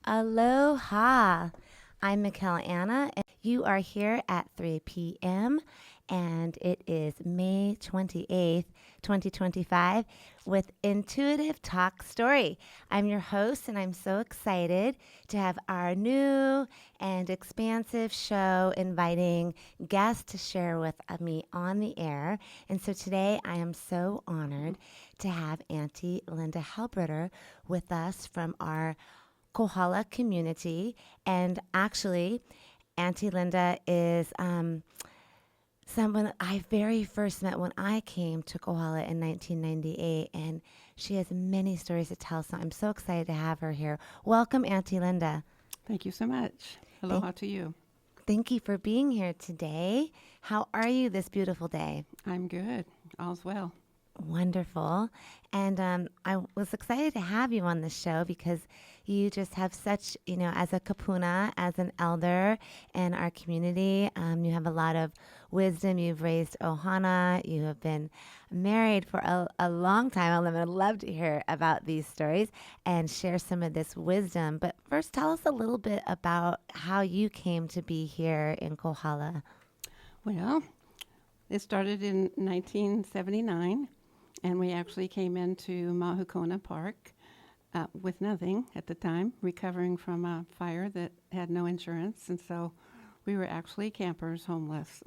Aloha. I'm Michaela Anna, and you are here at 3 p.m., and it is May 28th, 2025, with Intuitive Talk Story. I'm your host, and I'm so excited to have our new and expansive show inviting guests to share with me on the air. And so today I am so honored to have Auntie Linda Halbritter with us from our Kohala community. And actually, Auntie Linda is someone I very first met when I came to Kohala in 1998, and she has many stories to tell. So I'm so excited to have her here. Welcome, Auntie Linda. Thank you so much. Aloha to you. Thank you for being here today. How are you this beautiful day? I'm good. All's well. Wonderful. And I was excited to have you on the show because you just have such, as a kapuna, as an elder in our community, you have a lot of wisdom. You've raised Ohana. You have been married for a long time. I'd love to hear about these stories and share some of this wisdom. But first, tell us a little bit about how you came to be here in Kohala. Well, it started in 1979, and we actually came into Mahukona Park with nothing at the time, recovering from a fire that had no insurance. And so we were actually campers, homeless,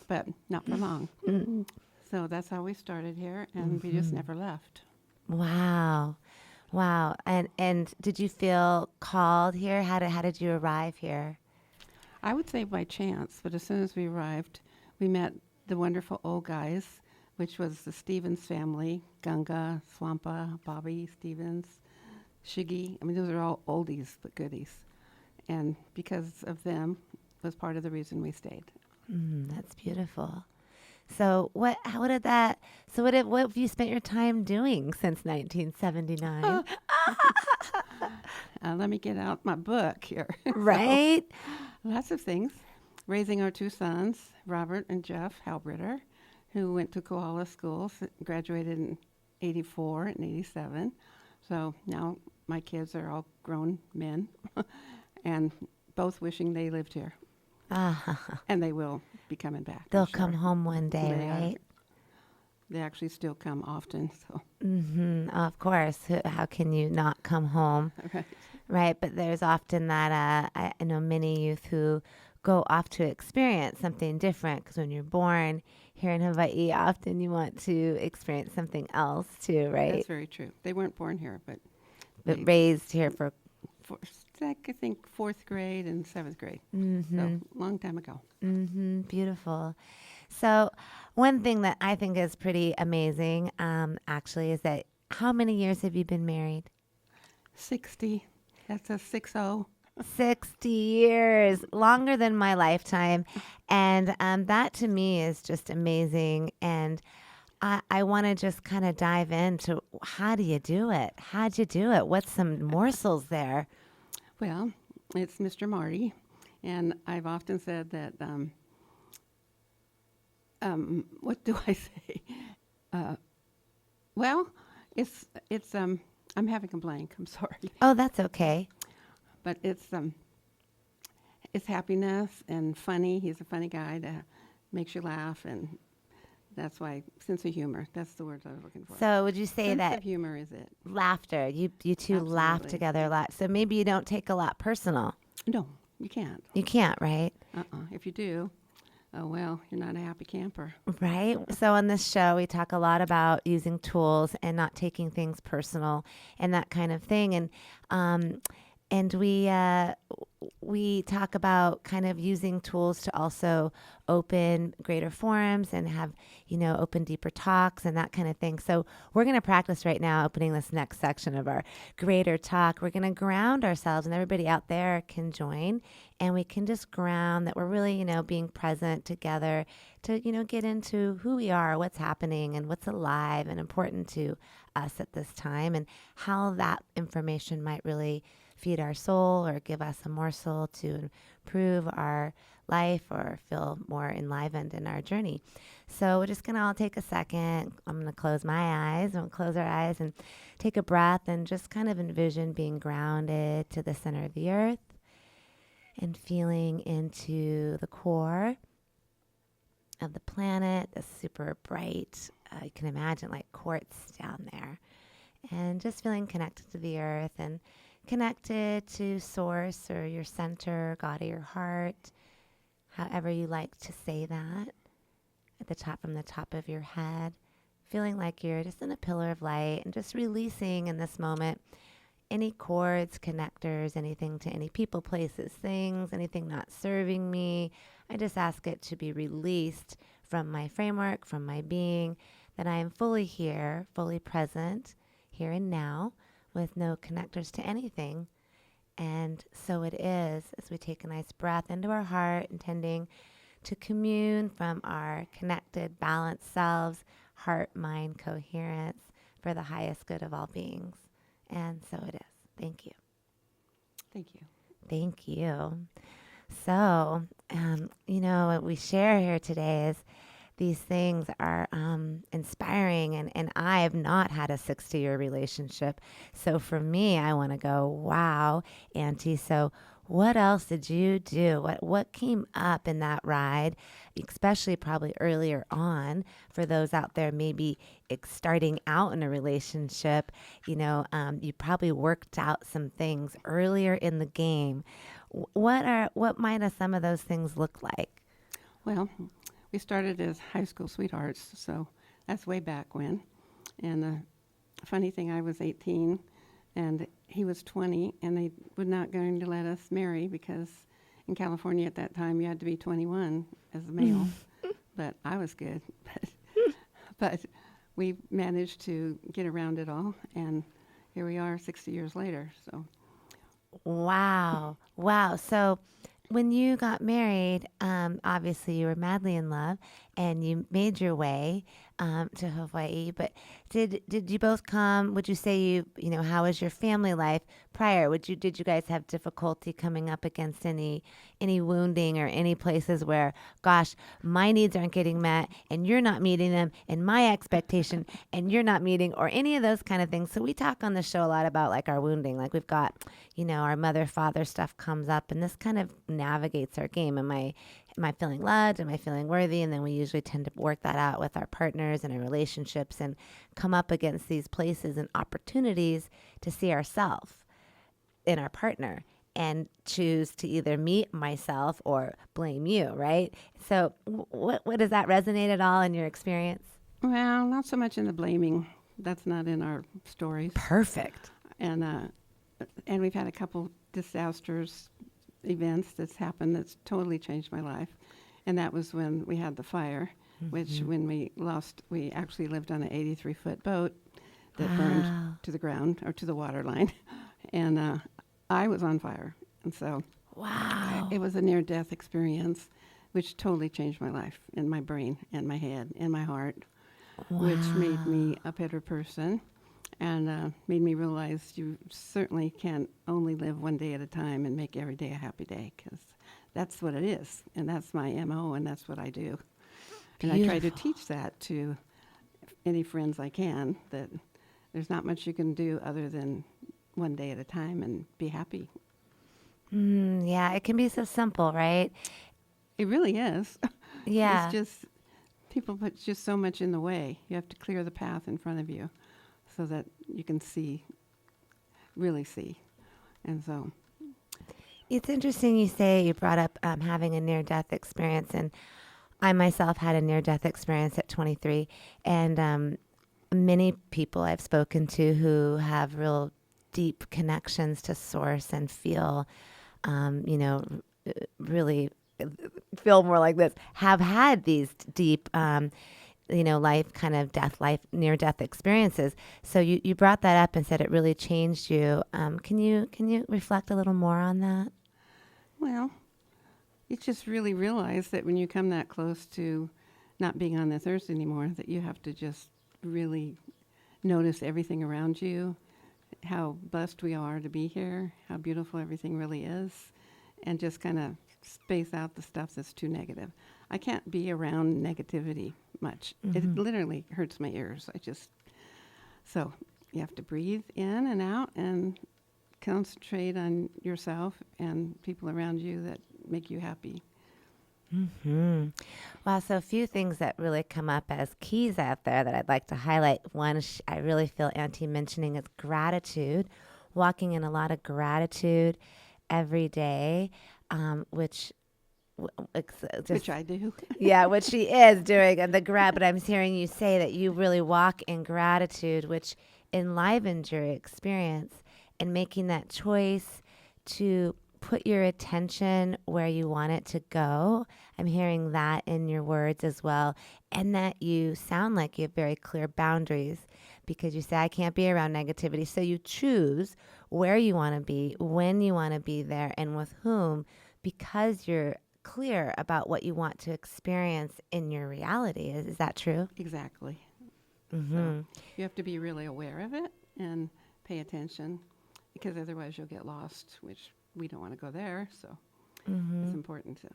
but not for long. So that's how we started here, and we just never left. Wow. Wow. And did you feel called here? How did you arrive here? I would say by chance, but as soon as we arrived, we met the wonderful old guys, which was the Stevens family, Gunga, Swampa, Bobby Stevens, Shiggy. I mean, those are all oldies but goodies. And because of them was part of the reason we stayed. That's beautiful. So what have you spent your time doing since 1979? Let me get out my book here. Right? So, lots of things. Raising our two sons, Robert and Jeff Halbritter, who went to Kohala schools, graduated in 84 and 87. So now my kids are all grown men and both wishing they lived here. And they will be coming back. They'll come home one day, right? They actually still come often. So. Of course. How can you not come home? Right. Right. But there's often that, I know many youth who go off to experience something different because when you're born here in Hawaii, often you want to experience something else too, right? That's very true. They weren't born here, but raised here for I think 4th grade and 7th grade. So long time ago. Beautiful. So one thing that I think is pretty amazing, actually, is that how many years have you been married? 60. That's a 60. 60 years, longer than my lifetime. And that to me is just amazing. And I want to just kind of dive into how do you do it? How'd you do it? What's some morsels there? Well, it's Mr. Marty. And I've often said that, what do I say? Well, it's I'm having a blank. I'm sorry. Oh, that's okay. But it's happiness and funny. He's a funny guy that makes you laugh, and that's why sense of humor. That's the word I was looking for. So would you say sense that of humor is it? Laughter? You two laugh Absolutely. together a lot. So maybe you don't take a lot personal. No, you can't. You can't, right? If you do, oh well, you're not a happy camper. Right. So on this show, we talk a lot about using tools and not taking things personal and that kind of thing. And we talk about kind of using tools to also open greater forums and have, open deeper talks and that kind of thing. So we're going to practice right now opening this next section of our greater talk. We're going to ground ourselves, and everybody out there can join, and we can just ground that we're really, being present together to, get into who we are, what's happening, and what's alive and important to us at this time, and how that information might really feed our soul or give us a morsel to improve our life or feel more enlivened in our journey. So we're just going to all take a second. I'm going to close my eyes. I'm going to close our eyes and take a breath and just kind of envision being grounded to the center of the earth and feeling into the core of the planet, the super bright, you can imagine like quartz down there, and just feeling connected to the earth and connected to source or your center, God of your heart, however you like to say that, at the top, from the top of your head, feeling like you're just in a pillar of light and just releasing in this moment any cords, connectors, anything to any people, places, things, anything not serving me. I just ask it to be released from my framework, from my being, that I am fully here, fully present, here and now, with no connectors to anything. And so it is, as we take a nice breath into our heart, intending to commune from our connected, balanced selves, heart, mind, coherence, for the highest good of all beings. And so it is. Thank you. Thank you. Thank you. So, what we share here today is these things are inspiring, and I have not had a 60-year relationship. So for me, I want to go, wow, Auntie. So what else did you do? What came up in that ride, especially probably earlier on for those out there maybe starting out in a relationship? You probably worked out some things earlier in the game. What might some of those things look like? Well, we started as high school sweethearts, so that's way back when. And the funny thing, I was 18 and he was 20, and they were not going to let us marry because in California at that time you had to be 21 as a male. But I was good. But we managed to get around it all, and here we are 60 years later. So Wow. Wow. So when you got married, obviously you were madly in love and you made your way to Hawaii. But did you both come? Would you say how was your family life prior? Did you guys have difficulty coming up against any wounding or any places where, gosh, my needs aren't getting met and you're not meeting them, and my expectation and you're not meeting, or any of those kind of things? So we talk on the show a lot about like our wounding, like we've got, our mother, father stuff comes up, and this kind of navigates our game. Am I feeling loved? Am I feeling worthy? And then we usually tend to work that out with our partners and our relationships and come up against these places and opportunities to see ourselves in our partner and choose to either meet myself or blame you, right? So what does that resonate at all in your experience? well, not so much in the blaming. That's not in our stories. Perfect. And we've had a couple disasters, events that's happened that's totally changed my life. And that was when we had the fire, which when we actually lived on an 83-foot boat that burned to the ground, or to the water line. And I was on fire. And so it was a near-death experience, which totally changed my life, and my brain and my head and my heart, which made me a better person. And made me realize you certainly can't only live one day at a time and make every day a happy day, because that's what it is. And that's my MO, and that's what I do. Beautiful. And I try to teach that to any friends I can, that there's not much you can do other than one day at a time and be happy. Yeah, it can be so simple, right? It really is. Yeah. It's just, people put just so much in the way. You have to clear the path in front of you so that you can really see. And so It's interesting you say you brought up having a near-death experience, and I myself had a near-death experience at 23, and many people I've spoken to who have real deep connections to source and feel, really feel more like this, have had these deep life kind of near-death experiences. So you brought that up and said it really changed you. Can you reflect a little more on that? Well, you just really realize that when you come that close to not being on this earth anymore, that you have to just really notice everything around you, how blessed we are to be here, how beautiful everything really is, and just kind of space out the stuff that's too negative. I can't be around negativity much. It literally hurts my ears. So you have to breathe in and out and concentrate on yourself and people around you that make you happy. Wow, so a few things that really come up as keys out there that I'd like to highlight. One, I really feel Auntie mentioning is gratitude, walking in a lot of gratitude every day, which Which I do. yeah, what she is doing and but I'm hearing you say that you really walk in gratitude, which enlivens your experience, and making that choice to put your attention where you want it to go. I'm hearing that in your words as well, and that you sound like you have very clear boundaries, because you say, I can't be around negativity. So you choose where you want to be, when you want to be there, and with whom, because you're clear about what you want to experience in your reality. Is that true? Exactly. So you have to be really aware of it and pay attention, because otherwise you'll get lost, which we don't want to go there. So it's important to.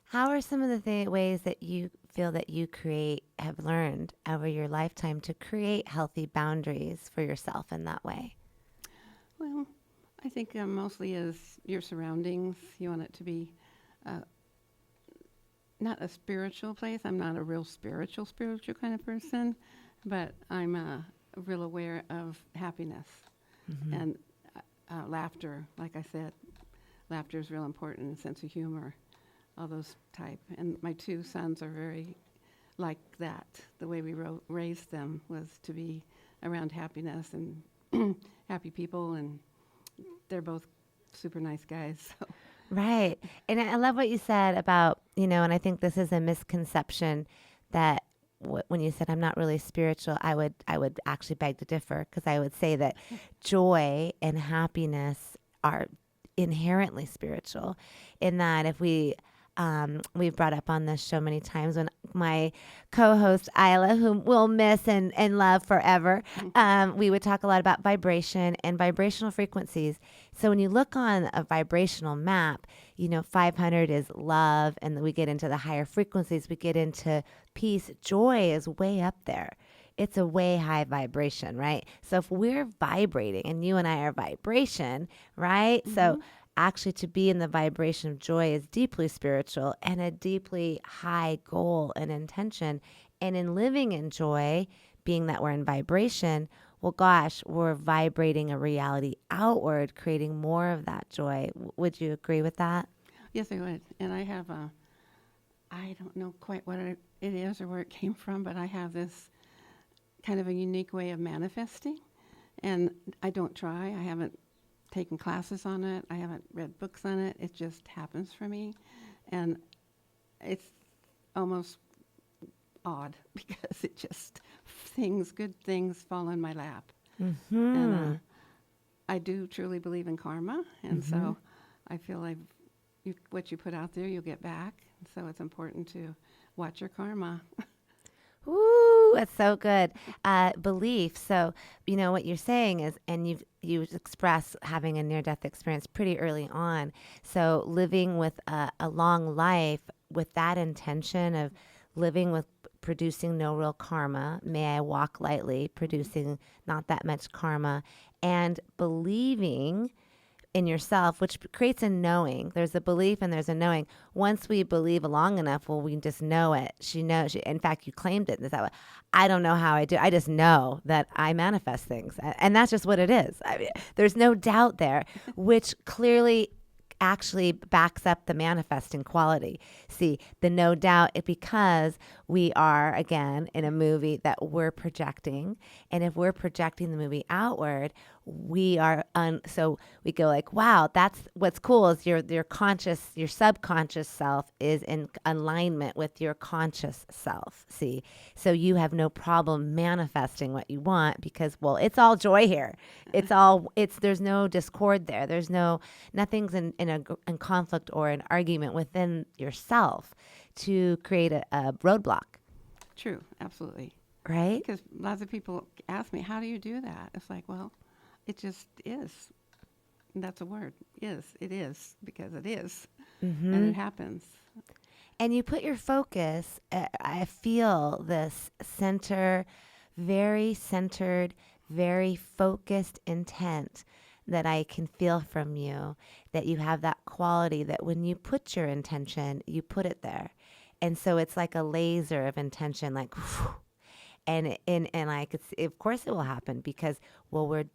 How are some of the ways that you feel that you have learned over your lifetime to create healthy boundaries for yourself in that way? Well, I think mostly is your surroundings. You want it to be not a spiritual place. I'm not a real spiritual kind of person, but I'm real aware of happiness and laughter. Like I said, laughter is real important, and sense of humor, all those type. And my two sons are very like that. The way we raised them was to be around happiness and happy people, and they're both super nice guys. So. Right. And I love what you said about, and I think this is a misconception that when you said I'm not really spiritual, I would actually beg to differ, because I would say that joy and happiness are inherently spiritual, in that if we've brought up on this show many times, when my co-host Isla, whom we'll miss and love forever, we would talk a lot about vibration and vibrational frequencies. So when you look on a vibrational map, 500 is love, and then we get into the higher frequencies, we get into peace. Joy is way up there. It's a way high vibration, right? So if we're vibrating, and you and I are vibration, right? So actually to be in the vibration of joy is deeply spiritual and a deeply high goal and intention. And in living in joy, being that we're in vibration, well, gosh, we're vibrating a reality outward, creating more of that joy. Would you agree with that? Yes, I would. And I have I don't know quite what it is or where it came from, but I have this kind of a unique way of manifesting. And I don't try. I haven't taken classes on it. I haven't read books on it. It just happens for me. And it's almost odd, because it just, good things fall in my lap. And I do truly believe in karma. And so I feel like what you put out there, you'll get back. So it's important to watch your karma. Ooh, that's so good. Belief. So, what you're saying is, and you've expressed having a near-death experience pretty early on. So living with a long life with that intention of living with producing no real karma. May I walk lightly, producing not that much karma, and believing in yourself, which creates a knowing. There's a belief and there's a knowing. Once we believe long enough, well, we just know it. She knows. In fact, you claimed it. That way. I don't know how I do. I just know that I manifest things, and that's just what it is. I mean, there's no doubt there, which clearly actually backs up the manifesting quality. See, the no doubt, because we are, again, in a movie that we're projecting. And if we're projecting the movie outward, we are, so we go like, wow, that's what's cool is your conscious, your subconscious self is in alignment with your conscious self. See, so you have no problem manifesting what you want, because, well, it's all joy here. There's no discord there. There's nothing's in conflict or an argument within yourself to create a roadblock. True, absolutely. right? Because lots of people ask me, how do you do that? It's like, well, it just is. And that's a word, is. It is, because it is. And it happens. And you put your focus, I feel this very centered, very focused intent that I can feel from you, that you have that quality that when you put your intention, you put it there. And so it's like a laser of intention, like, and I could see, of course it will happen because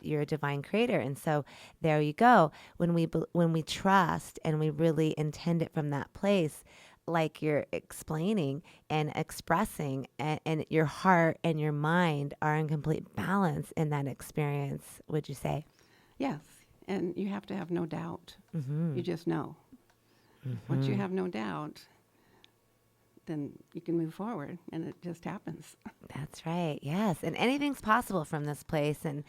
you're a divine creator, and so there you go. When we trust and we really intend it from that place, like you're explaining and expressing, and your heart and your mind are in complete balance in that experience. Would you say? Yes. And you have to have no doubt. You just know. Once you have no doubt, then you can move forward, and it just happens. That's right. Yes. And anything's possible from this place. And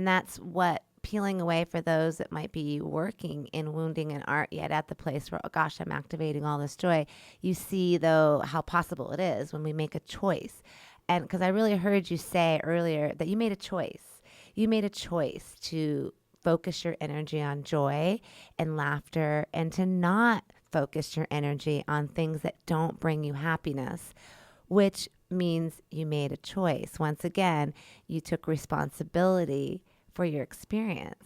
that's what peeling away for those that might be working in wounding and art, yet at the place where, oh gosh, I'm activating all this joy. You see, though, how possible it is when we make a choice. And because I really heard you say earlier that you made a choice. You made a choice to focus your energy on joy and laughter, and to not focus your energy on things that don't bring you happiness, which means you made a choice. Once again, you took responsibility for your experience.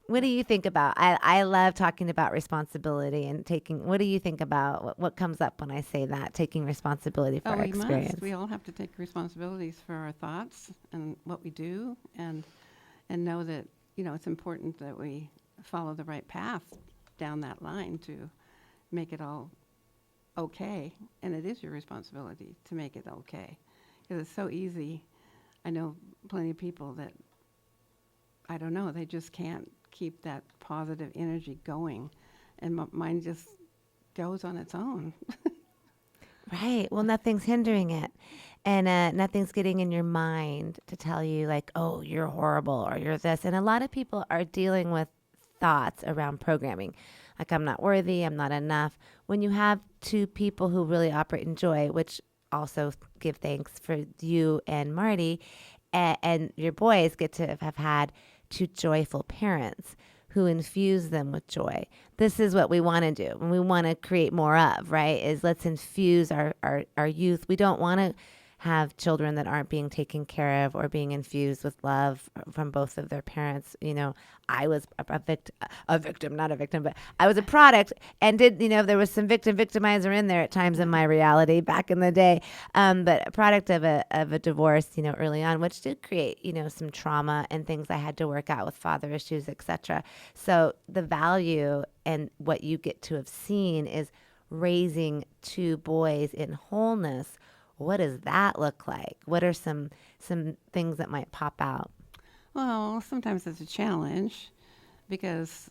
What do you think about? I love talking about responsibility and taking. What do you think about what comes up when I say that, taking responsibility for Oh, our we experience? must. We all have to take responsibilities for our thoughts and what we do, and know that, it's important that we follow the right path down that line to make it all okay. And it is your responsibility to make it okay, because it's so easy. I know plenty of people that, I don't know, they just can't keep that positive energy going, and mine just goes on its own. Right. Well, nothing's hindering it. And nothing's getting in your mind to tell you, like, oh, you're horrible or you're this. And a lot of people are dealing with thoughts around programming, like, I'm not worthy, I'm not enough. When you have two people who really operate in joy, which also give thanks for you and Marty, and your boys get to have had two joyful parents who infuse them with joy. This is what we want to do, and we want to create more of, right? Is let's infuse our youth. We don't want to have children that aren't being taken care of or being infused with love from both of their parents. I was a victim, not a victim, but I was a product, and there was some victimizer in there at times in my reality back in the day. But a product of a divorce, early on, which did create, some trauma and things I had to work out with father issues, etc. So the value and what you get to have seen is raising two boys in wholeness. What does that look like? What are some things that might pop out? Well, sometimes it's a challenge, because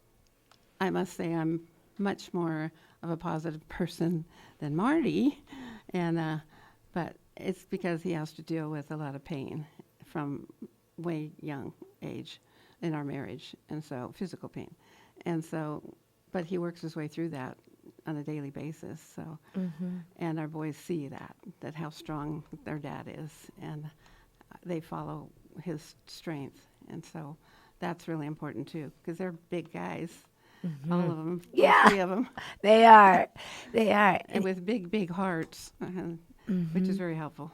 I must say I'm much more of a positive person than Marty, and but it's because he has to deal with a lot of pain from way young age in our marriage, and so physical pain, and so, but he works his way through that on a daily basis. So, and our boys see that how strong their dad is, and they follow his strength, and so that's really important too, because they're big guys, all of them, all three of them. They are. And with big hearts, which is very helpful.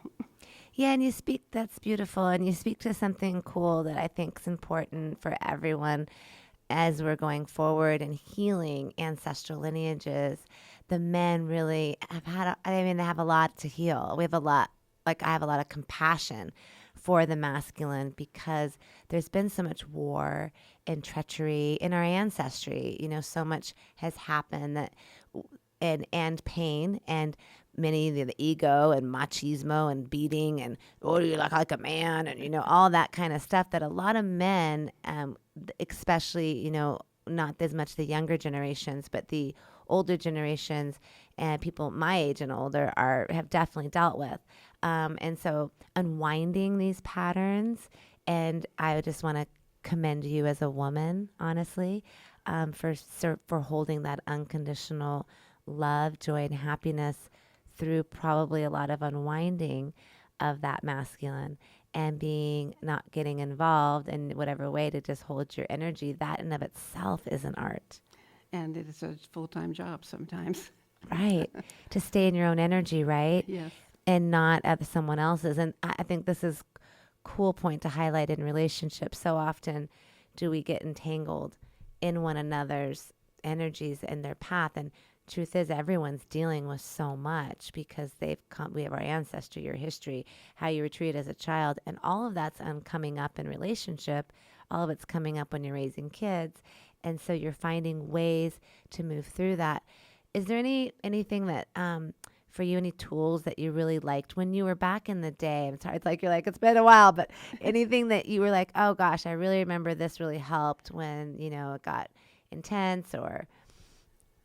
Yeah, and that's beautiful, and you speak to something cool that I think is important for everyone as we're going forward and healing ancestral lineages. The men really they have a lot to heal. I have a lot of compassion for the masculine, because there's been so much war and treachery in our ancestry. So much has happened and pain, and many of the ego and machismo and beating and, oh, you look like a man, and all that kind of stuff that a lot of men, especially not as much the younger generations, but the older generations and people my age and older have definitely dealt with. And so unwinding these patterns, and I just want to commend you as a woman, honestly, for holding that unconditional love, joy, and happiness through probably a lot of unwinding. of that masculine and being not getting involved in whatever way to just hold your energy, that in of itself is an art. And it is a full-time job sometimes. Right. To stay in your own energy, right? Yes. And not at someone else's. And I think this is cool point to highlight in relationships. So often do we get entangled in one another's energies and their path. And truth is, everyone's dealing with so much because they've come, we have our ancestry, your history, how you were treated as a child, and all of that's coming up in relationship. All of it's coming up when you're raising kids. And so you're finding ways to move through that. Is there anything that, for you, any tools that you really liked when you were back in the day? It's hard, like you're like, it's been a while, but anything that you were like, oh gosh, I really remember this really helped when, it got intense or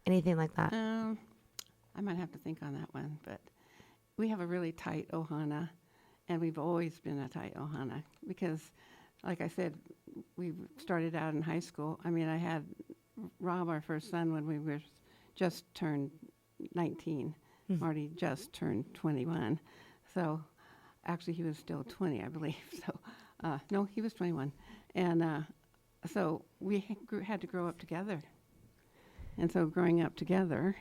anything like that? I might have to think on that one, but we have a really tight ohana, and we've always been a tight ohana because, like I said, we started out in high school. I mean, I had Rob, our first son, when we were just turned 19. Marty just turned 21. So actually he was still 20, I believe. So no, he was 21. And so we had to grow up together. And so growing up together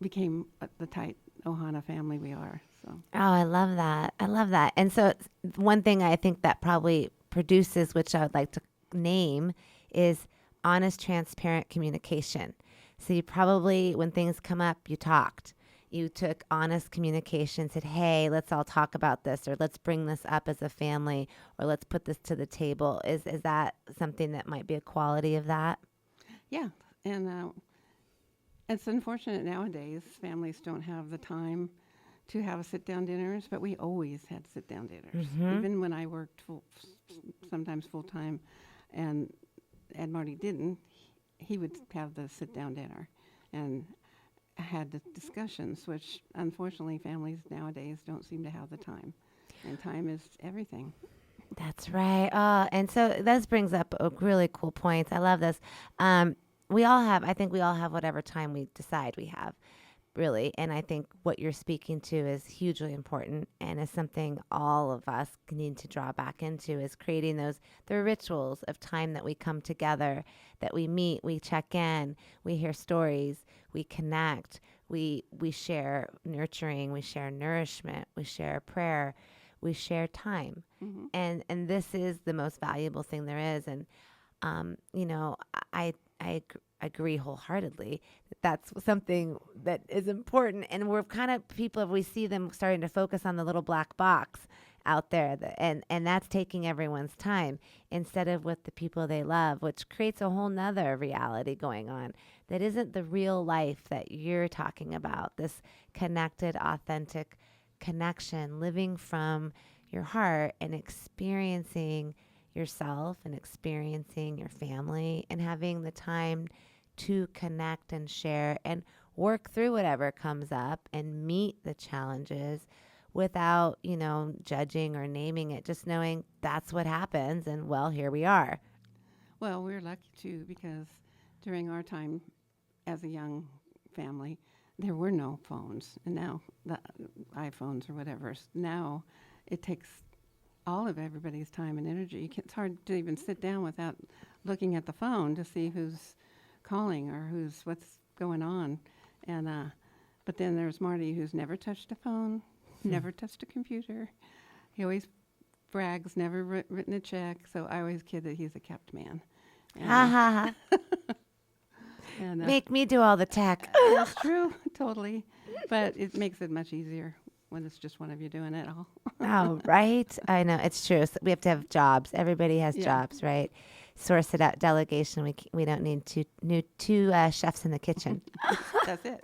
became the tight ohana family we are. So. Oh, I love that. I love that. And so one thing I think that probably produces, which I would like to name, is honest, transparent communication. So you probably, when things come up, you talked. You took honest communication, said, hey, let's all talk about this, or let's bring this up as a family, or let's put this to the table. Is that something that might be a quality of that? Yeah. And it's unfortunate nowadays families don't have the time to have sit-down dinners, but we always had sit-down dinners. Mm-hmm. Even when I worked sometimes full-time and Marty didn't, he would have the sit-down dinner and had the discussions, which unfortunately families nowadays don't seem to have the time. And time is everything. That's right. And so this brings up a really cool point. I love this. I think we all have whatever time we decide we have, really. And I think what you're speaking to is hugely important and is something all of us need to draw back into, is creating the rituals of time that we come together, that we meet, we check in, we hear stories, we connect, we share nurturing, we share nourishment, we share prayer, we share time. Mm-hmm. And this is the most valuable thing there is. And, I agree wholeheartedly that that's something that is important. And we're kind of people, we see them starting to focus on the little black box out there, and that's taking everyone's time instead of with the people they love, which creates a whole nother reality going on that isn't the real life that you're talking about. This connected, authentic connection, living from your heart and experiencing yourself and experiencing your family and having the time to connect and share and work through whatever comes up and meet the challenges without, judging or naming it, just knowing that's what happens. And well, here we are. Well, we're lucky too, because during our time as a young family, there were no phones. And now the iPhones or whatever, now it takes all of everybody's time and energy. It's hard to even sit down without looking at the phone to see who's calling or what's going on. And but then there's Marty, who's never touched a phone, never touched a computer. He always brags, never written a check. So I always kid that he's a kept man. Ha ha ha. And make me do all the tech. That's true, totally. But it makes it much easier when it's just one of you doing it all. Oh, right. I know, it's true. So we have to have jobs. Everybody has jobs, right? Source it out. Delegation. We don't need two chefs in the kitchen. That's it.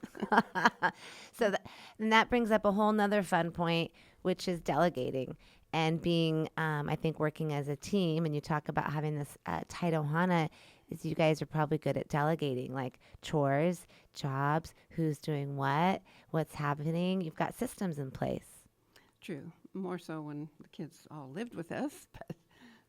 So that brings up a whole nother fun point, which is delegating and being, I think, working as a team. And you talk about having this tight ohana. Is you guys are probably good at delegating, like chores, jobs, who's doing what's happening. You've got systems in place. True. More so when the kids all lived with us,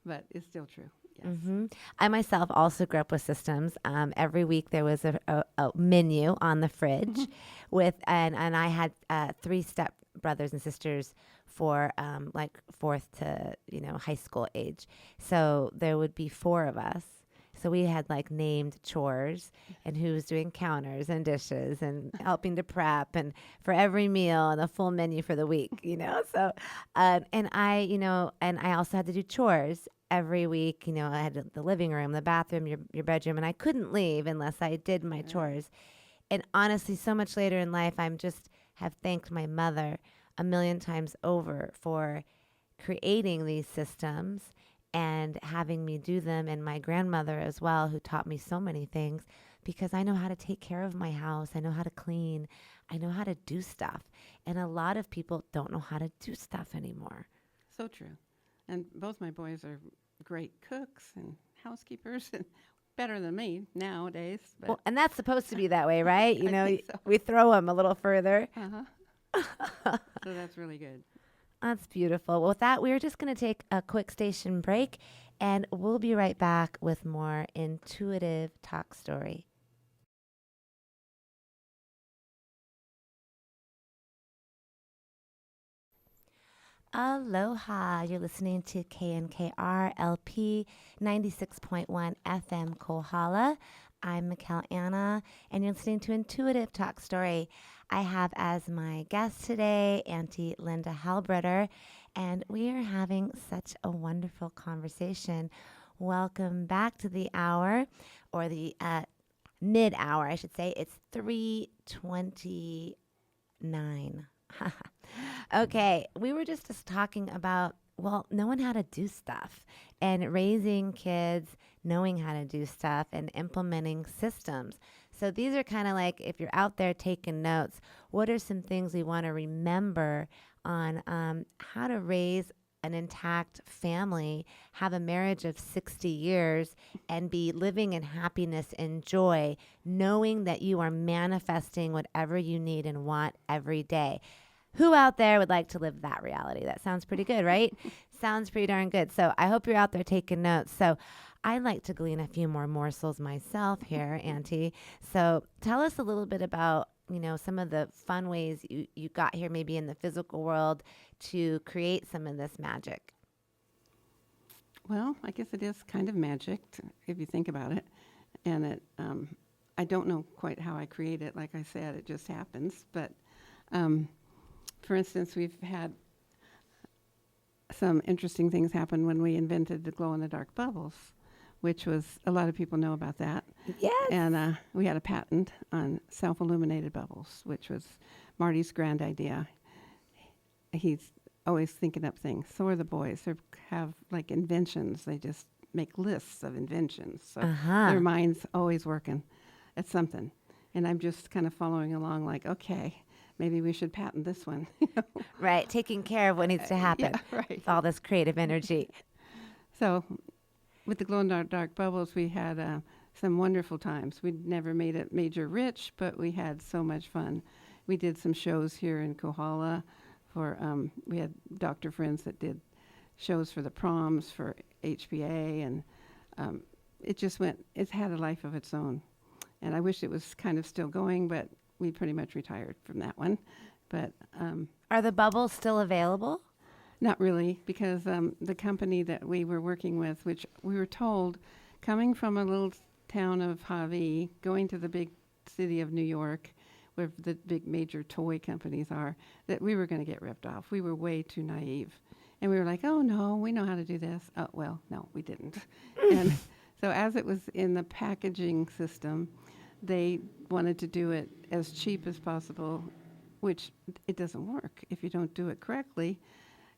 but it's still true. Yes. Mm-hmm. I myself also grew up with systems. Every week there was a menu on the fridge with, and I had a 3-step brothers and sisters for like fourth to, high school age. So there would be four of us. So we had like named chores and who was doing counters and dishes and helping to prep and for every meal and a full menu for the week. So, and I also had to do chores every week. I had the living room, the bathroom, your bedroom, and I couldn't leave unless I did my chores. And honestly, so much later in life, I'm just have thanked my mother a million times over for creating these systems and having me do them, and my grandmother as well, who taught me so many things, because I know how to take care of my house. I know how to clean. I know how to do stuff. And a lot of people don't know how to do stuff anymore. So true. And both my boys are great cooks and housekeepers and better than me nowadays. But Well, and that's supposed to be that way, right? I think so. We throw them a little further. So that's really good. That's beautiful. Well, with that, we're just going to take a quick station break, and we'll be right back with more intuitive talk story. Aloha. You're listening to KNKR LP 96.1 FM Kohala. I'm Mikkel Anna, and you're listening to Intuitive Talk Story. I have as my guest today Auntie Linda Halbritter, and we are having such a wonderful conversation. Welcome back to the hour, or the mid-hour, I should say. It's 3:29. Okay, we were just talking about, knowing how to do stuff and raising kids, knowing how to do stuff and implementing systems. So these are kind of like, if you're out there taking notes, what are some things we want to remember on how to raise an intact family, have a marriage of 60 years, and be living in happiness and joy, knowing that you are manifesting whatever you need and want every day. Who out there would like to live that reality? That sounds pretty good, right? Sounds pretty darn good. So I hope you're out there taking notes. So I'd like to glean a few more morsels myself here, Auntie. So tell us a little bit about, some of the fun ways you got here, maybe in the physical world, to create some of this magic. Well, I guess it is kind of magic if you think about it. And I don't know quite how I create it. Like I said, it just happens. But for instance, we've had some interesting things happen when we invented the glow-in-the-dark bubbles, which was, a lot of people know about that. Yes. And we had a patent on self-illuminated bubbles, which was Marty's grand idea. He's always thinking up things. So are the boys. They have like inventions. They just make lists of inventions. So their mind's always working at something. And I'm just kind of following along like, okay, maybe we should patent this one. Right, taking care of what needs to happen. Yeah, right. With all this creative energy. So with the glow-in-the-dark bubbles, we had some wonderful times. We'd never made it major rich, but we had so much fun. We did some shows here in Kohala. We had doctor friends that did shows for the proms, for HBA, and it had a life of its own. And I wish it was kind of still going, but we pretty much retired from that one. But Are the bubbles still available? not really, because the company that we were working with, which we were told, coming from a little town of Hawaii, going to the big city of New York, where the big major toy companies are, that we were going to get ripped off. We were way too naive. And we were like, oh, no, we know how to do this. Oh, well, no, we didn't. And so as it was in the packaging system, they wanted to do it as cheap as possible, which it doesn't work if you don't do it correctly.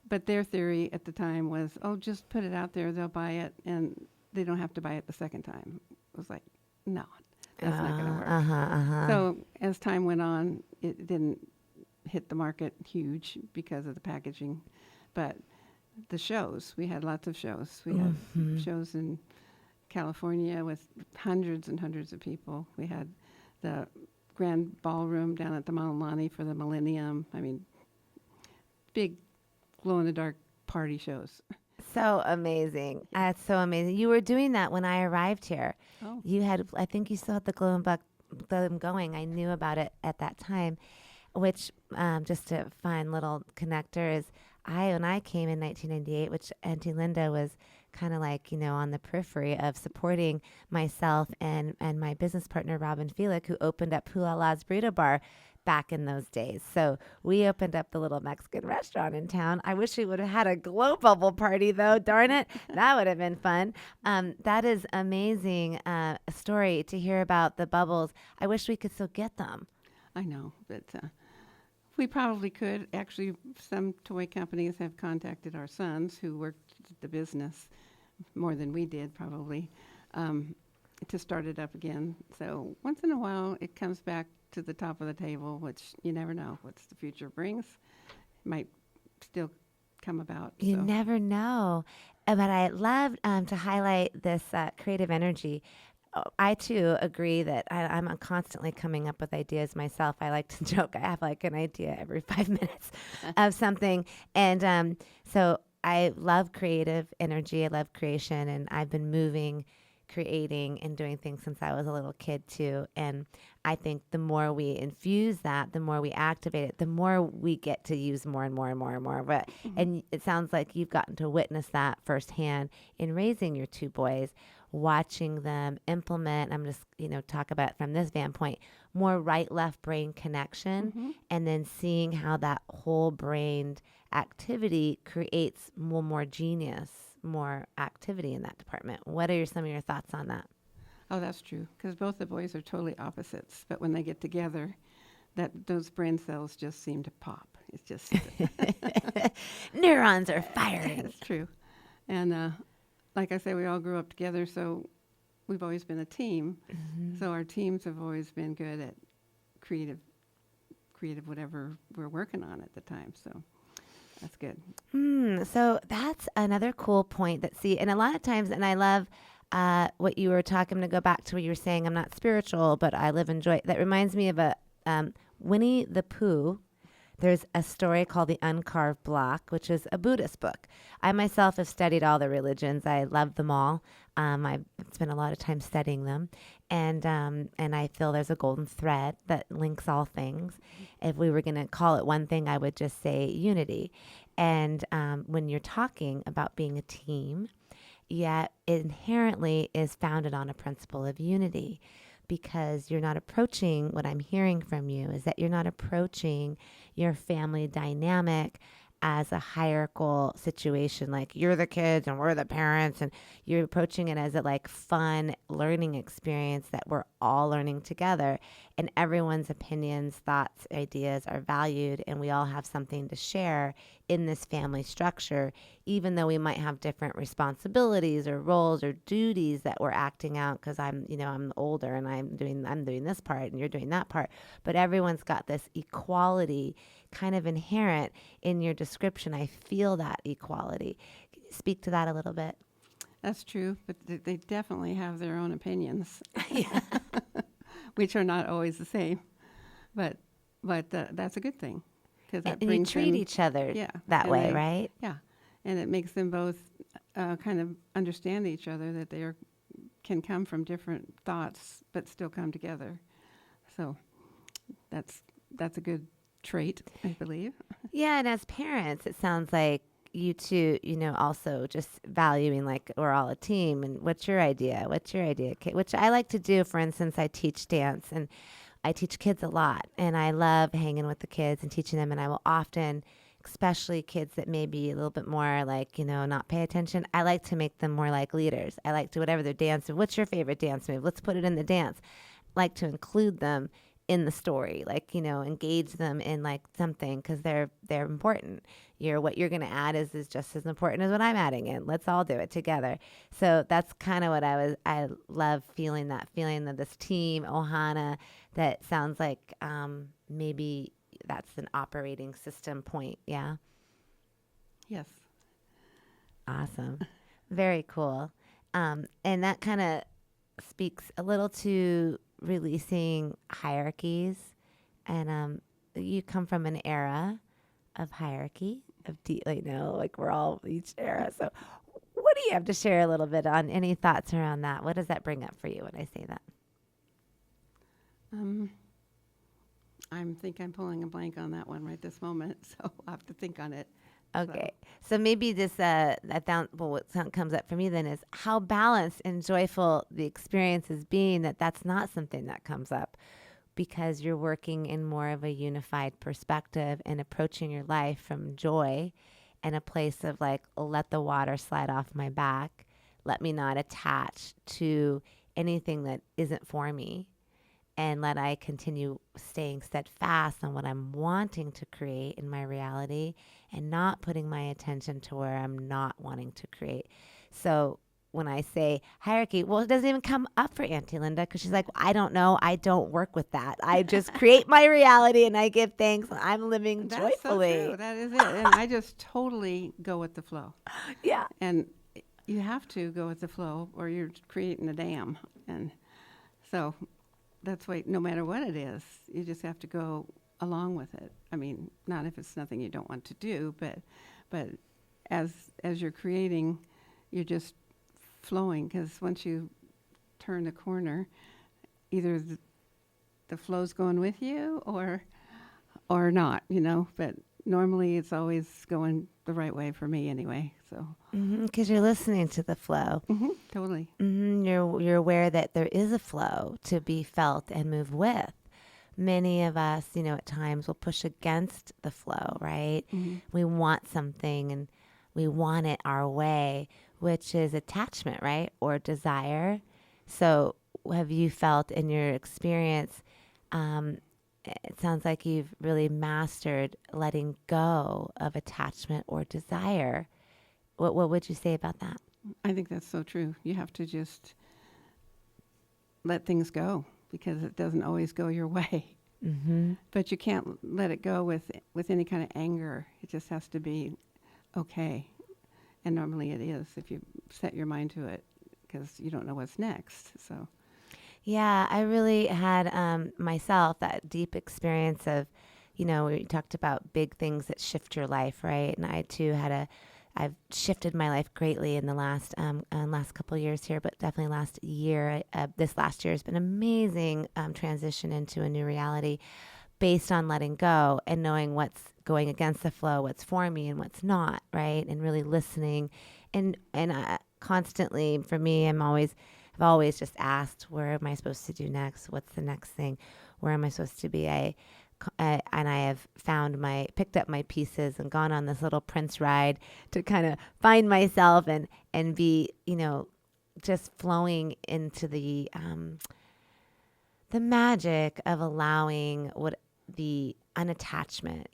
But their theory at the time was, oh, just put it out there, they'll buy it, and they don't have to buy it the second time. It was like, no, that's not going to work. So as time went on, it didn't hit the market huge because of the packaging. But the shows, we had lots of shows. We had shows in California with hundreds and hundreds of people. We had the grand ballroom down at the Maulani for the Millennium. I mean, big glow-in-the-dark party shows. So amazing. That's so amazing. You were doing that when I arrived here. Oh. You had, I think you still had the glow and going. I knew about it at that time. which just a fun little connector is when I came in 1998, which Auntie Linda was kind of like, on the periphery of supporting myself and my business partner, Robin Felix, who opened up Hulala's Burrito Bar back in those days. So we opened up the little Mexican restaurant in town. I wish we would have had a glow bubble party, though. Darn it. That would have been fun. That is amazing story to hear about the bubbles. I wish we could still get them. I know, but we probably could. Actually, some toy companies have contacted our sons who worked the business more than we did, probably, to start it up again. So once in a while, it comes back to the top of the table, which you never know what the future brings. It might still come about. You never know. But I love to highlight this creative energy. I too agree that I'm constantly coming up with ideas myself. I like to joke. I have like an idea every 5 minutes of something. And so I love creative energy. I love creation. And I've been moving, creating, and doing things since I was a little kid too. And I think the more we infuse that, the more we activate it, the more we get to use more and more and more and more of it. And it sounds like you've gotten to witness that firsthand in raising your two boys, watching them implement. I'm just, talk about it from this standpoint, more right-left brain connection, and then seeing how that whole brained activity creates more genius, more activity in that department. What are some of your thoughts on that? Oh, that's true, because both the boys are totally opposites. But when they get together, those brain cells just seem to pop. It's just neurons are firing. That's true. And like I say, we all grew up together, so we've always been a team. So our teams have always been good at creative whatever we're working on at the time. So that's good. So that's another cool point and a lot of times, and I love what you were talking, to go back to what you were saying, I'm not spiritual, but I live in joy. That reminds me of a Winnie the Pooh. There's a story called The Uncarved Block, which is a Buddhist book. I myself have studied all the religions. I love them all. I've spent a lot of time studying them. And I feel there's a golden thread that links all things. If we were going to call it one thing, I would just say unity. And when you're talking about being a team, yet it inherently is founded on a principle of unity, because you're not approaching, what I'm hearing from you is that you're not approaching your family dynamic as a hierarchical situation, like you're the kids and we're the parents, and you're approaching it as a like fun learning experience that we're all learning together, and everyone's opinions, thoughts, ideas are valued, and we all have something to share in this family structure, even though we might have different responsibilities or roles or duties that we're acting out, because I'm older and I'm doing this part and you're doing that part, but everyone's got this equality kind of inherent in your description. I feel that equality. Can you speak to that a little bit? That's true, but they definitely have their own opinions, which are not always the same. But that's a good thing, because that and you treat each other that way, right? Yeah, and it makes them both kind of understand each other, that they can come from different thoughts but still come together. So that's a good trait, I believe. Yeah, and as parents, it sounds like you two, also just valuing like we're all a team. And what's your idea? Kate? Which I like to do. For instance, I teach dance, and I teach kids a lot, and I love hanging with the kids and teaching them. And I will often, especially kids that may be a little bit more like, not pay attention, I like to make them more like leaders. I like to, whatever their dance, what's your favorite dance move? Let's put it in the dance. I like to include them in the story, like, engage them in like something, because they're important. What you're going to add is just as important as what I'm adding in. Let's all do it together. So that's kind of what I love feeling, that feeling of this team ohana, that sounds like maybe that's an operating system point. Yeah. Yes. Awesome. Very cool. And that kind of speaks a little to releasing hierarchies, and you come from an era of hierarchy, of like we're all each era. So what do you have to share a little bit on, any thoughts around that? What does that bring up for you when I say that? think I'm pulling a blank on that one right this moment, so I'll have to think on it. Okay. So maybe this, what comes up for me then is how balanced and joyful the experience is being that's not something that comes up because you're working in more of a unified perspective and approaching your life from joy and a place of like, let the water slide off my back. Let me not attach to anything that isn't for me. And let I continue staying steadfast on what I'm wanting to create in my reality and not putting my attention to where I'm not wanting to create. So when I say hierarchy, well, it doesn't even come up for Auntie Linda because she's like, I don't know. I don't work with that. I just create my reality and I give thanks. I'm living That's joyfully. so true. That is it. And I just totally go with the flow. Yeah. And you have to go with the flow or you're creating a dam. And so that's why no matter what it is, you just have to go along with it. I mean, not if it's nothing you don't want to do, but as you're creating, you're just flowing because once you turn the corner, either the flow's going with you or not, but normally it's always going the right way for me anyway. So Because you're listening to the flow. totally. You're aware that there is a flow to be felt and move with. Many of us, at times will push against the flow, right? We want something and we want it our way, which is attachment, right? Or desire. So have you felt in your experience, it sounds like you've really mastered letting go of attachment or desire. What would you say about that? I think that's so true. You have to just let things go because it doesn't always go your way. But you can't let it go with any kind of anger. It just has to be okay. And normally it is if you set your mind to it because you don't know what's next. So, Yeah, I really had myself that deep experience of, we talked about big things that shift your life, right? And I too I've shifted my life greatly in the last couple of years here, but definitely last year. This last year has been amazing transition into a new reality based on letting go and knowing what's going against the flow, what's for me and what's not, right? And really listening and constantly for me, I've always just asked, where am I supposed to do next? What's the next thing? Where am I supposed to be? And I have picked up my pieces and gone on this little Prince ride to kind of find myself and be, just flowing into the magic of allowing the unattachment.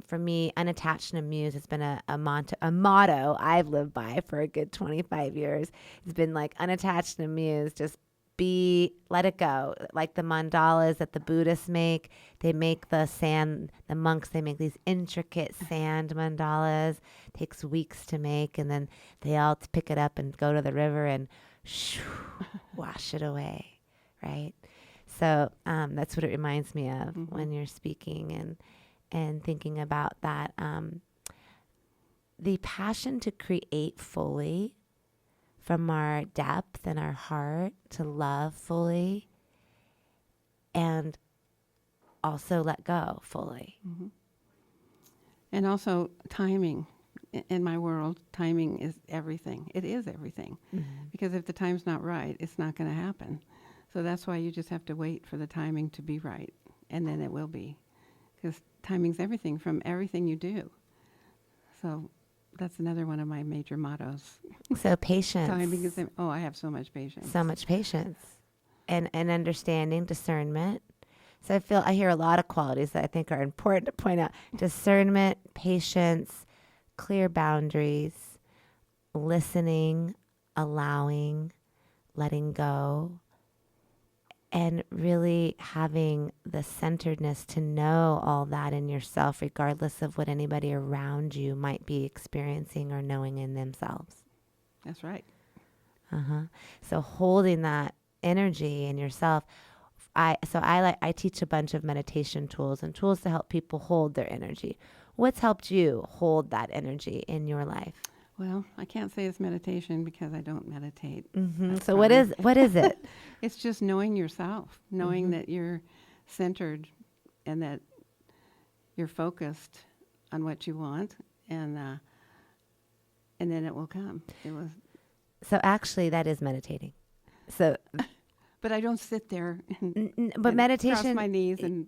For me, unattached and amused has been a motto I've lived by for a good 25 years. It's been like unattached and amused, just let it go. Like the mandalas that the Buddhists make, they make the monks, they make these intricate sand mandalas. It takes weeks to make, and then they all pick it up and go to the river and wash it away, right? So that's what it reminds me of when you're speaking and thinking about that. The passion to create fully from our depth and our heart, to love fully and also let go fully. And also timing. In my world, timing is everything. It is everything. Because if the time's not right, it's not going to happen. So that's why you just have to wait for the timing to be right. And then it will be. Because timing's everything from everything you do. So that's another one of my major mottos. So patience. Timing is, I have so much patience. So much patience. And understanding, discernment. So I hear a lot of qualities that I think are important to point out. Discernment, patience, clear boundaries, listening, allowing, letting go, and really having the centeredness to know all that in yourself, regardless of what anybody around you might be experiencing or knowing in themselves. That's right. So holding that energy in yourself. I teach a bunch of meditation tools and tools to help people hold their energy. What's helped you hold that energy in your life? Well, I can't say it's meditation because I don't meditate. So what is it? It's just knowing yourself, knowing that you're centered and that you're focused on what you want, and then it will come. It was, So actually, that is meditating. So, but I don't sit there but and meditation. cross my knees and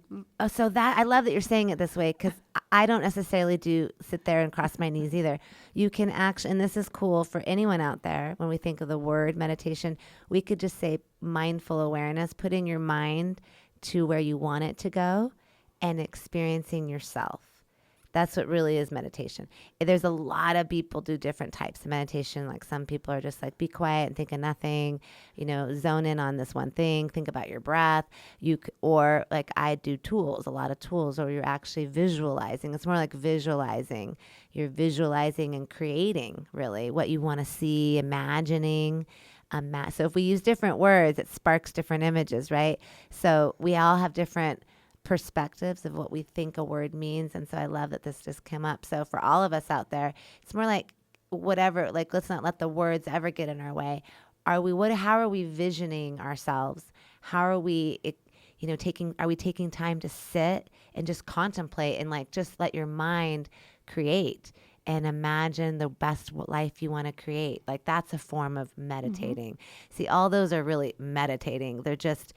So that I love that you're saying it this way, because I don't necessarily do sit there and cross my knees either. You can actually, and this is cool for anyone out there. When we think of the word meditation, we could just say mindful awareness, putting your mind to where you want it to go, and experiencing yourself. That's what really is meditation. There's a lot of people do different types of meditation. Like some people are just like, be quiet and think of nothing, zone in on this one thing, think about your breath. Or like I do a lot of tools, or you're actually visualizing. It's more like visualizing. You're visualizing and creating really what you want to see, imagining. So if we use different words, it sparks different images, right? So we all have different perspectives of what we think a word means. And so I love that this just came up. So for all of us out there, it's more like whatever, like let's not let the words ever get in our way. How are we visioning ourselves? How are we, are we taking time to sit and just contemplate and like, just let your mind create and imagine the best life you want to create? Like that's a form of meditating. See, all those are really meditating. They're just,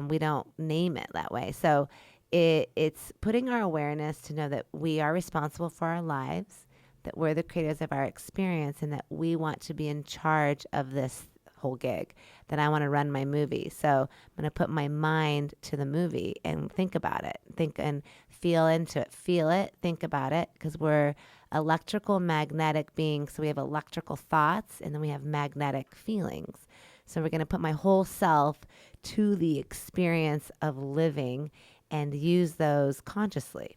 we don't name it that way. So it's putting our awareness to know that we are responsible for our lives, that we're the creators of our experience, and that we want to be in charge of this whole gig, that I want to run my movie. So I'm going to put my mind to the movie and think about it, think and feel into it, feel it, think about it, because we're electrical magnetic beings. So we have electrical thoughts and then we have magnetic feelings. So we're going to put my whole self to the experience of living and use those consciously.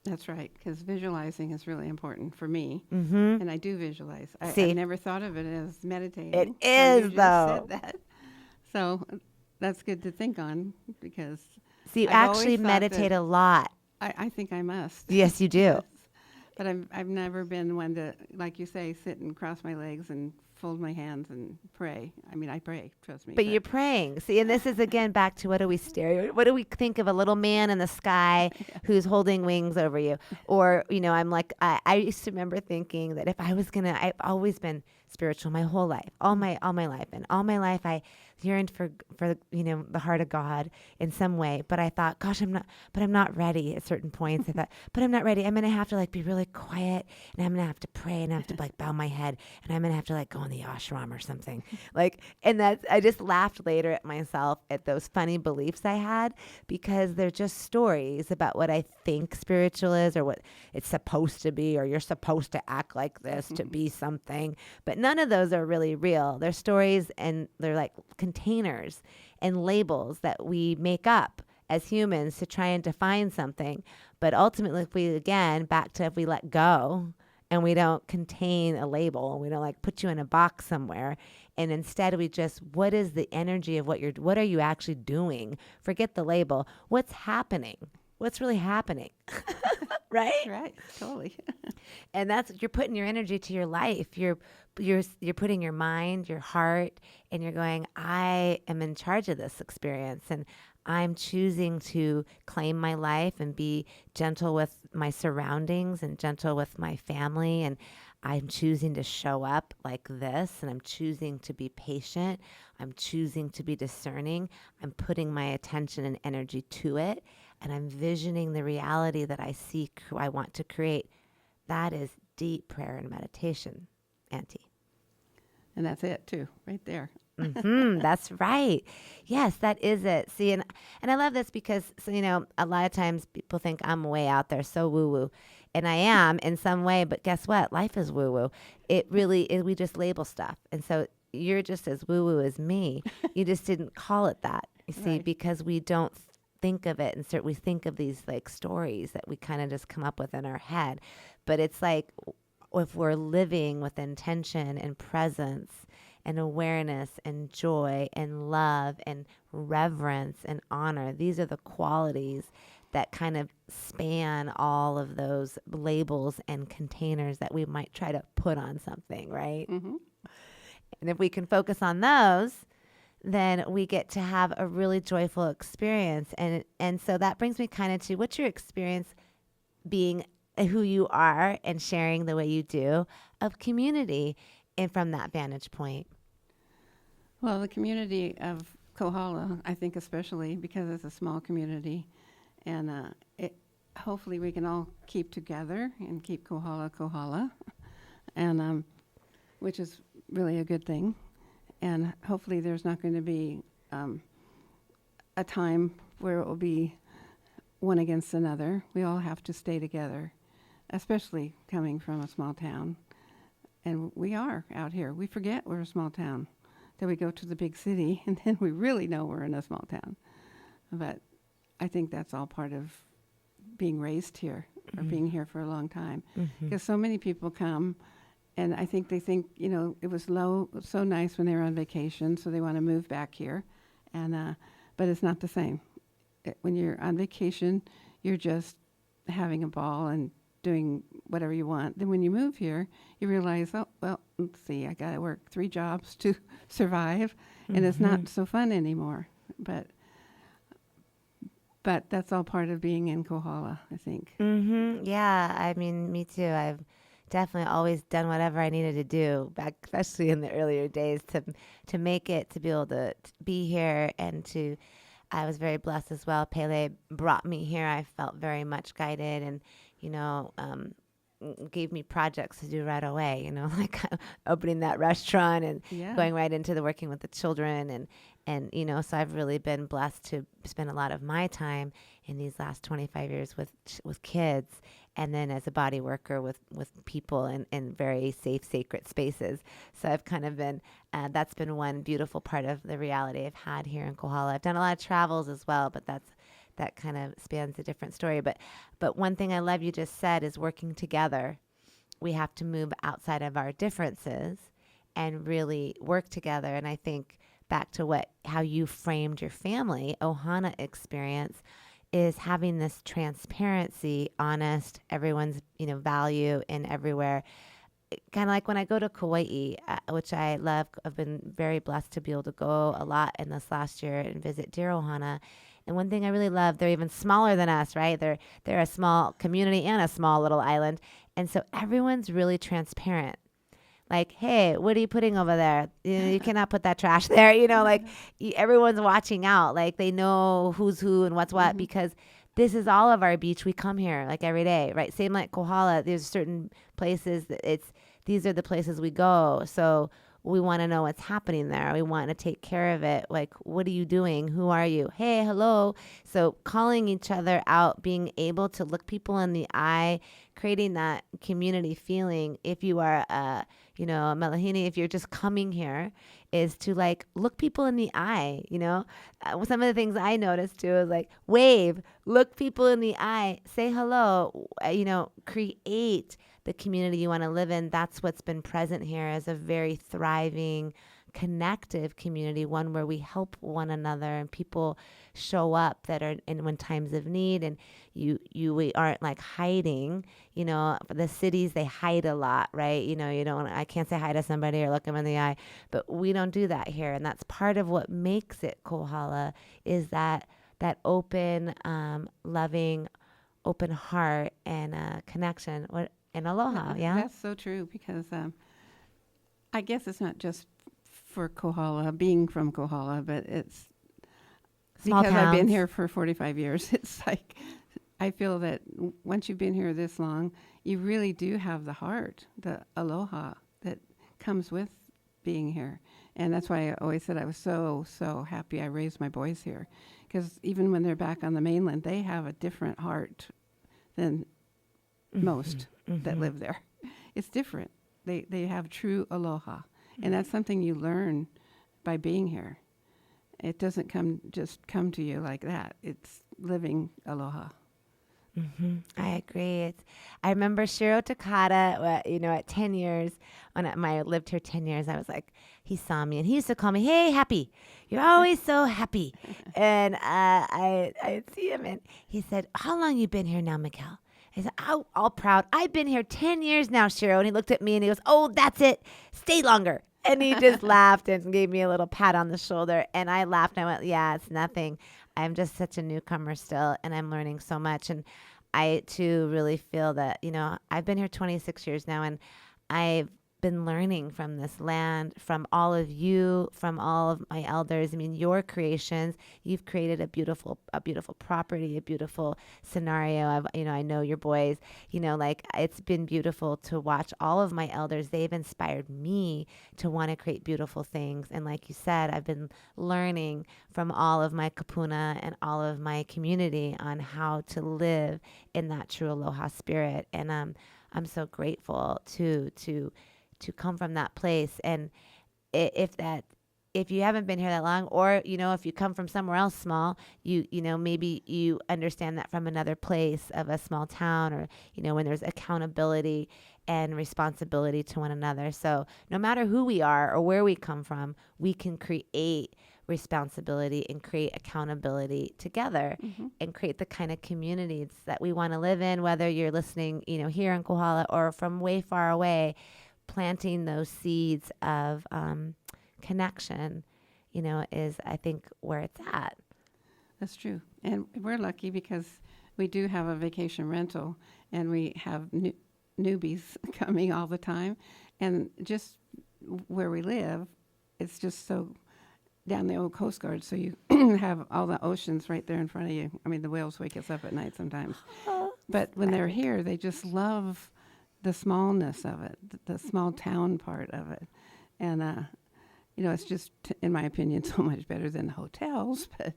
that's right, because visualizing is really important for me, Mm-hmm. and I do visualize. I never thought of it as meditating. It So is, you just though. said that. So that's good to think on, because So you I've actually always thought meditate that a lot. I think I must. Yes, you do. Yes. But I've never been one to, like you say, sit and cross my legs and fold my hands and pray. I mean, I pray, trust me. But you're praying. See, and this is again back to what do we think of a little man in the sky who's holding wings over you? Or, I'm like, I used to remember thinking that if I was I've always been spiritual my whole life, all my life. And all my life I yearned for the heart of God in some way. But I thought, gosh, I'm not ready at certain points. I thought, but I'm not ready. I'm going to have to like be really quiet, and I'm going to have to pray, and I have to like bow my head, and I'm going to have to like go in the ashram or something. I just laughed later at myself at those funny beliefs I had, because they're just stories about what I think spiritual is, or what it's supposed to be, or you're supposed to act like this to be something. But none of those are really real. They're stories, and they're like containers and labels that we make up as humans to try and define something. But ultimately, if we let go and we don't contain a label, and we don't like put you in a box somewhere, and instead we just, what is the energy of what are you actually doing? Forget the label. What's happening? What's really happening? Right? Right, totally. And you're putting your energy to your life. You're putting your mind, your heart, and you're going, I am in charge of this experience, and I'm choosing to claim my life and be gentle with my surroundings and gentle with my family. And I'm choosing to show up like this, and I'm choosing to be patient. I'm choosing to be discerning. I'm putting my attention and energy to it, and I'm visioning the reality that I want to create. That is deep prayer and meditation, Auntie. And that's it too, right there. That's right. Yes, that is it. See, and I love this because, a lot of times people think I'm way out there, so woo-woo. And I am in some way, but guess what? Life is woo-woo. It really is. We just label stuff. And so you're just as woo-woo as me. You just didn't call it that, you see, Right. because we don't think of it. And we think of these like stories that we kind of just come up with in our head. But it's like, if we're living with intention and presence and awareness and joy and love and reverence and honor, these are the qualities that kind of span all of those labels and containers that we might try to put on something, right? Mm-hmm. And if we can focus on those, then we get to have a really joyful experience. And so that brings me kind of to what's your experience being who you are and sharing the way you do of community and from that vantage point. Well, the community of Kohala, I think especially because it's a small community, and hopefully we can all keep together and keep Kohala, and which is really a good thing. And hopefully there's not going to be a time where it will be one against another. We all have to stay together, especially coming from a small town. And we are out here. We forget we're a small town. Then we go to the big city, and then we really know we're in a small town. But I think that's all part of being raised here or being here for a long time. Because so many people come, and I think they think, it was so nice when they were on vacation, so they want to move back here. And but it's not the same. When you're on vacation, you're just having a ball and doing whatever you want. Then when you move here, you realize, oh, well, let's see, I got to work 3 jobs to survive, and it's not so fun anymore. But that's all part of being in Kohala, I think. Yeah, I mean, me too. I've definitely always done whatever I needed to do back, especially in the earlier days, to make it, to be able to be here, and I was very blessed as well. Pele brought me here. I felt very much guided, and gave me projects to do right away, like opening that restaurant and going right into the working with the children. And so I've really been blessed to spend a lot of my time in these last 25 years with kids, and then as a body worker with people in very safe, sacred spaces. So I've kind of been, that's been one beautiful part of the reality I've had here in Kohala. I've done a lot of travels as well, but that kind of spans a different story. But one thing I love you just said is working together. We have to move outside of our differences and really work together. And I think back to how you framed your family, Ohana experience, is having this transparency, honest, everyone's, value in everywhere. Kind of like when I go to Kauai, which I love. I've been very blessed to be able to go a lot in this last year and visit Dear Ohana. And one thing I really love, they're even smaller than us, right? They're a small community and a small little island. And so everyone's really transparent. Like, hey, what are you putting over there? You cannot put that trash there. Everyone's watching out. Like, they know who's who and what's what, because this is all of our beach. We come here like every day, right? Same like Kohala. There's certain places these are the places we go. So we want to know what's happening there. We want to take care of it. Like, what are you doing? Who are you? Hey, hello. So calling each other out, being able to look people in the eye, creating that community feeling. If you are a Malahini, if you're just coming here, is to look people in the eye. Some of the things I noticed too is wave, look people in the eye, say hello, create the community you want to live in. That's what's been present here as a very thriving, connective community, one where we help one another and people show up that are in times of need, and we aren't hiding. The cities, they hide a lot, right? I can't say hi to somebody or look them in the eye, but we don't do that here. And that's part of what makes it Kohala, is that open, loving, open heart and connection. And aloha, yeah? That's so true, because I guess it's not just for Kohala, being from Kohala, but it's Small because towns. I've been here for 45 years. It's I feel that once you've been here this long, you really do have the heart, the aloha that comes with being here. And that's why I always said I was so, so happy I raised my boys here. Because even when they're back on the mainland, they have a different heart than most that live there. It's different. They have true aloha. And that's something you learn by being here. It doesn't come to you like that. It's living aloha. I agree. I remember Shiro Takata, at 10 years, when I lived here 10 years, I was he saw me and he used to call me, hey, happy. You're always so happy. And I'd see him and he said, how long you been here now, Mikkel? I said, all proud. I've been here 10 years now, Shiro. And he looked at me and he goes, oh, that's it. Stay longer. And he just laughed and gave me a little pat on the shoulder. And I laughed. And I went, yeah, it's nothing. I'm just such a newcomer still, and I'm learning so much. And I, too, really feel that, I've been here 26 years now, and I've been learning from this land, from all of you, from all of my elders. I mean, your creations, you've created a beautiful property, a beautiful scenario. I know your boys, like it's been beautiful to watch all of my elders. They've inspired me to want to create beautiful things. And like you said, I've been learning from all of my Kapuna and all of my community on how to live in that true aloha spirit. And I'm so grateful to come from that place. And if you haven't been here that long, or if you come from somewhere else small, maybe you understand that from another place of a small town, or when there's accountability and responsibility to one another. So no matter who we are or where we come from, we can create responsibility and create accountability together, and create the kind of communities that we want to live in, whether you're listening here in Kohala or from way far away. Planting those seeds of connection, is, I think, where it's at. That's true. And we're lucky because we do have a vacation rental, and we have newbies coming all the time. And just where we live, it's just so down the old Coast Guard, so you have all the oceans right there in front of you. I mean, the whales wake us up at night sometimes. But when they're here, they just love the smallness of it, the small town part of it. And, it's just, in my opinion, so much better than the hotels, but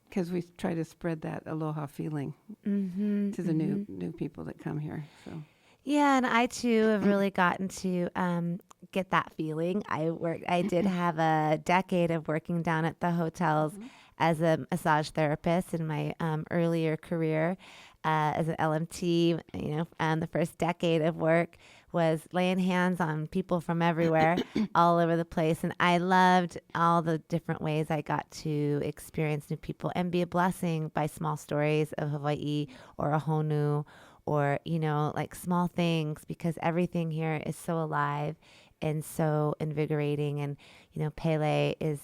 because we try to spread that aloha feeling to the new people that come here. So. Yeah, and I too have really gotten to get that feeling. I did have a decade of working down at the hotels as a massage therapist in my earlier career. As an LMT, the first decade of work was laying hands on people from everywhere, all over the place. And I loved all the different ways I got to experience new people and be a blessing by small stories of Hawaii or a honu, or, like small things, because everything here is so alive and so invigorating. And, Pele is,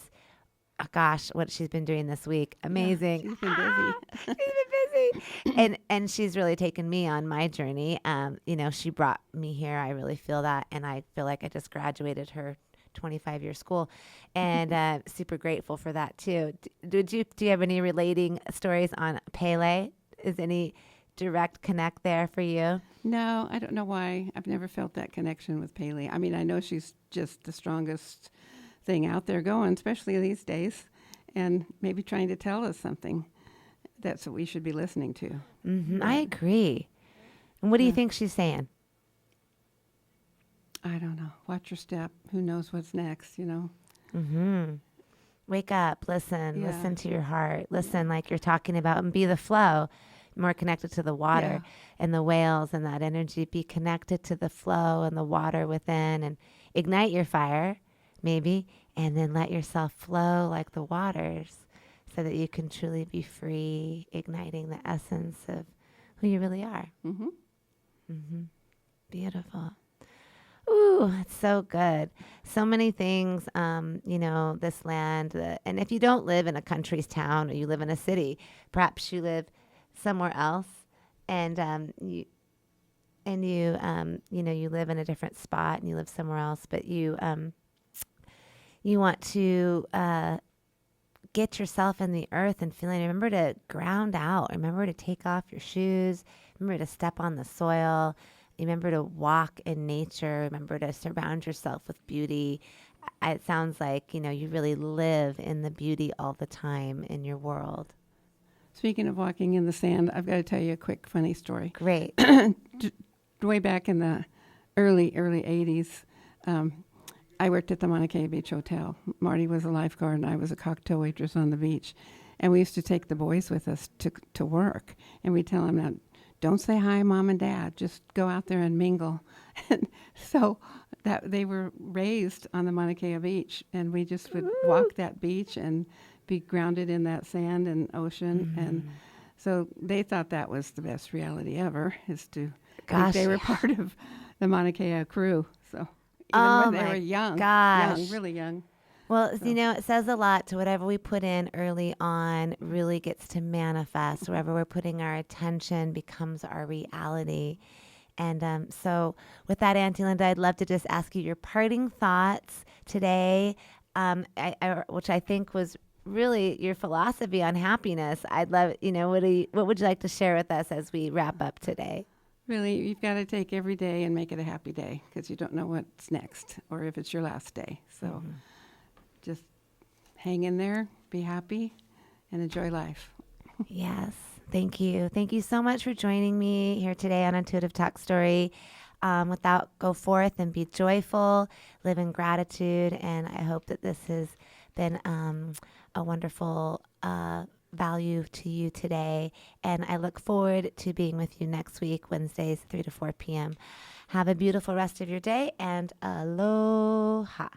oh gosh, what she's been doing this week. Amazing. Yeah, she's been busy. She's been busy. And she's really taken me on my journey. She brought me here. I really feel that. And I feel like I just graduated her 25-year school, and super grateful for that too. Do you have any relating stories on Pele? Is any direct connect there for you? No, I don't know why. I've never felt that connection with Pele. I mean, I know she's just the strongest thing out there going, especially these days, and maybe trying to tell us something. That's what we should be listening to. I agree. And what do you think she's saying? I don't know. Watch your step. Who knows what's next, Wake up, listen to your heart, listen like you're talking about, and be the flow, more connected to the water and the whales and that energy. Be connected to the flow and the water within, and ignite your fire, maybe, and then let yourself flow like the waters, so that you can truly be free, igniting the essence of who you really are. Beautiful. Ooh, it's so good. So many things, this land. And if you don't live in a country's town, or you live in a city, perhaps you live somewhere else, and you live in a different spot, and you live somewhere else, but you want to get yourself in the earth and feeling. Remember to ground out. Remember to take off your shoes. Remember to step on the soil. Remember to walk in nature. Remember to surround yourself with beauty. It sounds like, you really live in the beauty all the time in your world. Speaking of walking in the sand, I've got to tell you a quick funny story. Great. Way back in the early 80s, I worked at the Mauna Kea Beach Hotel. Marty was a lifeguard, and I was a cocktail waitress on the beach. And we used to take the boys with us to work. And we'd tell them, now, don't say hi, Mom and Dad. Just go out there and mingle. And so that they were raised on the Mauna Kea Beach. And we just would walk that beach and be grounded in that sand and ocean. And so they thought that was the best reality ever, is to think they were part of the Mauna Kea crew. So even Oh when they my were young, gosh. really young. Well, So, you know, it says a lot to whatever we put in early on really gets to manifest. Wherever we're putting our attention becomes our reality. And so, with that, Auntie Linda, I'd love to just ask you your parting thoughts today, which I think was really your philosophy on happiness. I'd love, what would you like to share with us as we wrap up today? really, you've got to take every day and make it a happy day because you don't know what's next or if it's your last day. So just hang in there, be happy, and enjoy life. Yes. Thank you. Thank you so much for joining me here today on Intuitive Talk Story. Without go forth and be joyful, live in gratitude, and I hope that this has been a wonderful value to you today. And I look forward to being with you next week, Wednesdays, 3 to 4 p.m. Have a beautiful rest of your day, and aloha.